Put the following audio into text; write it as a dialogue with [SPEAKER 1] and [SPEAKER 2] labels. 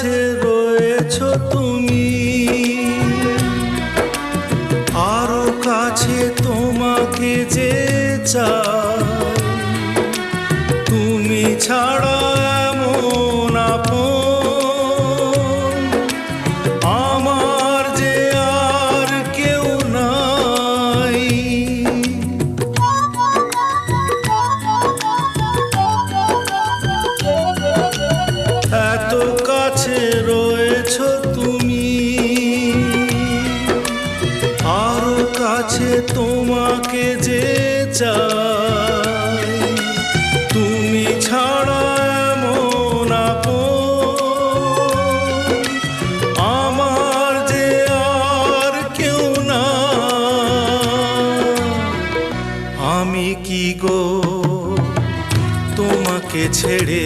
[SPEAKER 1] কাছে রয়েছো তুমি, আরো কাছে তোমাকে যে চাই, তুমি ছাড়া এমন আপন আমার যে আর কেউ নাই। এত কাছে রয়েছো তুমি, আরো কাছে তোমাকে যে চাই, তুমি ছাড়া এমন আপন আমার যে আর কেউ না। আমি কি গো তোমাকে ছেড়ে